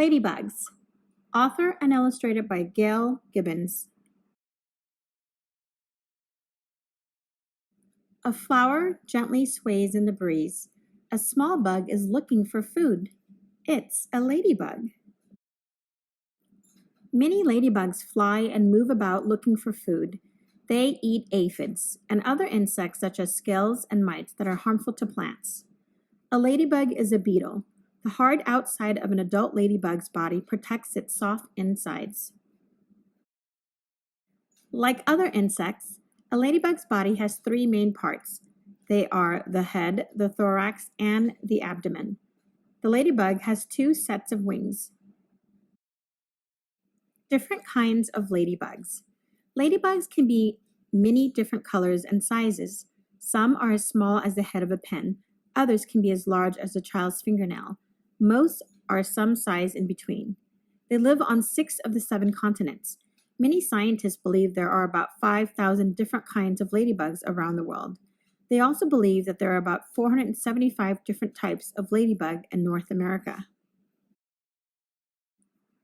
Ladybugs. Author and illustrated by Gail, Gibbons. A flower gently sways in the breeze. A small bug is looking for food. It's a ladybug. Many ladybugs fly and move about looking for food. They eat aphids and other insects such as scales and mites that are harmful to plants. A ladybug is a beetle. The hard outside of an adult ladybug's body protects its soft insides. Like other insects, a ladybug's body has three main parts. They are the head, the thorax, and the abdomen. The ladybug has two sets of wings. Different kinds of ladybugs. Ladybugs can be many different colors and sizes. Some are as small as the head of a pin. Others can be as large as a child's fingernail. Most are some size in between. They live on 6 of the 7 continents. Many scientists believe there are about 5,000 different kinds of ladybugs around the world. They also believe that there are about 475 different types of ladybug in North America.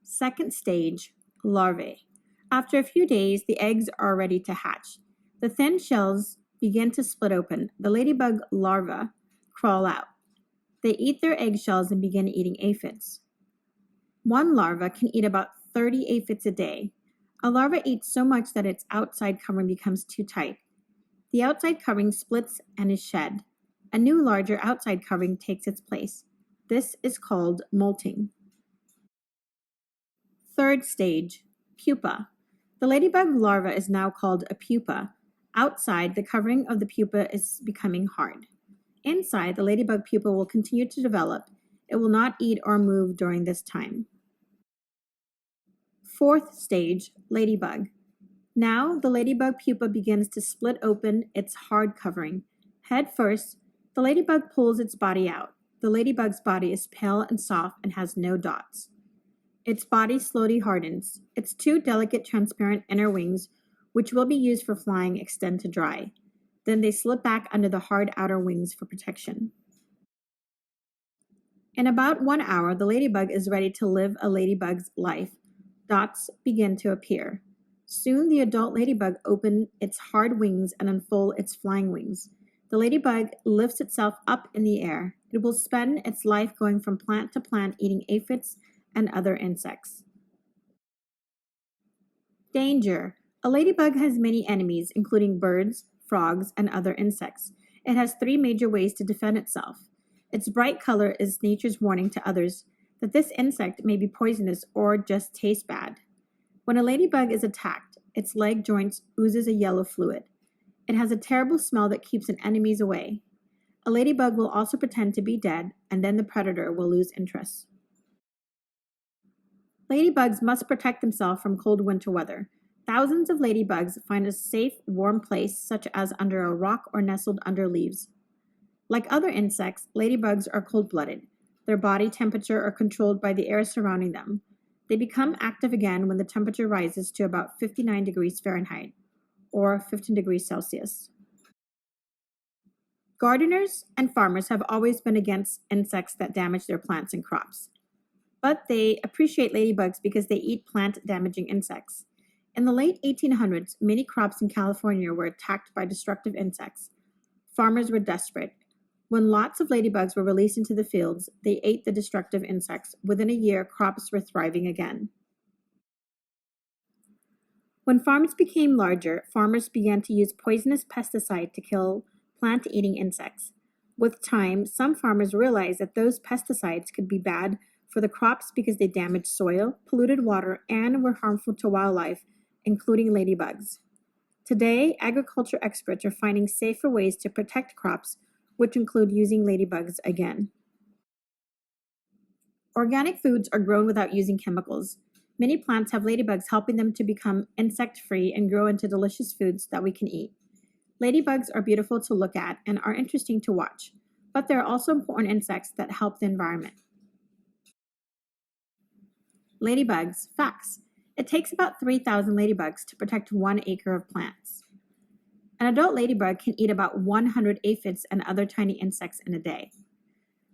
Second stage, larvae. After a few days, the eggs are ready to hatch. The thin shells begin to split open. The ladybug larvae crawl out. They eat their eggshells and begin eating aphids. One larva can eat about 30 aphids a day. A larva eats so much that its outside covering becomes too tight. The outside covering splits and is shed. A new larger outside covering takes its place. This is called molting. Third stage, pupa. The ladybug larva is now called a pupa. Outside, the covering of the pupa is becoming hard. Inside, the ladybug pupa will continue to develop. It will not eat or move during this time. Fourth stage, ladybug. Now, the ladybug pupa begins to split open its hard covering. Head first, the ladybug pulls its body out. The ladybug's body is pale and soft and has no dots. Its body slowly hardens. Its 2 delicate transparent inner wings, which will be used for flying, extend to dry. Then they slip back under the hard outer wings for protection. In about 1 hour, the ladybug is ready to live a ladybug's life. Dots begin to appear. Soon the adult ladybug opens its hard wings and unfolds its flying wings. The ladybug lifts itself up in the air. It will spend its life going from plant to plant eating aphids and other insects. Danger. A ladybug has many enemies, including birds, frogs, and other insects. It has 3 major ways to defend itself. Its bright color is nature's warning to others that this insect may be poisonous or just taste bad. When a ladybug is attacked, its leg joints oozes a yellow fluid. It has a terrible smell that keeps its enemies away. A ladybug will also pretend to be dead, and then the predator will lose interest. Ladybugs must protect themselves from cold winter weather. Thousands of ladybugs find a safe, warm place, such as under a rock or nestled under leaves. Like other insects, ladybugs are cold-blooded. Their body temperature are controlled by the air surrounding them. They become active again when the temperature rises to about 59 degrees Fahrenheit, or 15 degrees Celsius. Gardeners and farmers have always been against insects that damage their plants and crops. But they appreciate ladybugs because they eat plant-damaging insects. In the late 1800s, many crops in California were attacked by destructive insects. Farmers were desperate. When lots of ladybugs were released into the fields, they ate the destructive insects. Within a year, crops were thriving again. When farms became larger, farmers began to use poisonous pesticides to kill plant-eating insects. With time, some farmers realized that those pesticides could be bad for the crops because they damaged soil, polluted water, and were harmful to wildlife, including ladybugs. Today, agriculture experts are finding safer ways to protect crops, which include using ladybugs again. Organic foods are grown without using chemicals. Many plants have ladybugs helping them to become insect-free and grow into delicious foods that we can eat. Ladybugs are beautiful to look at and are interesting to watch, but there are also important insects that help the environment. Ladybugs. Facts. It takes about 3,000 ladybugs to protect 1 acre of plants. An adult ladybug can eat about 100 aphids and other tiny insects in a day.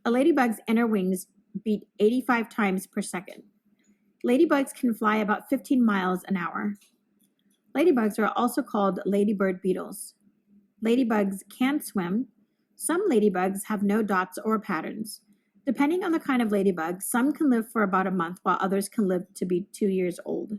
A ladybug's inner wings beat 85 times per second. Ladybugs can fly about 15 miles an hour. Ladybugs are also called ladybird beetles. Ladybugs can swim. Some ladybugs have no dots or patterns. Depending on the kind of ladybug, some can live for about a month while others can live to be 2 years old.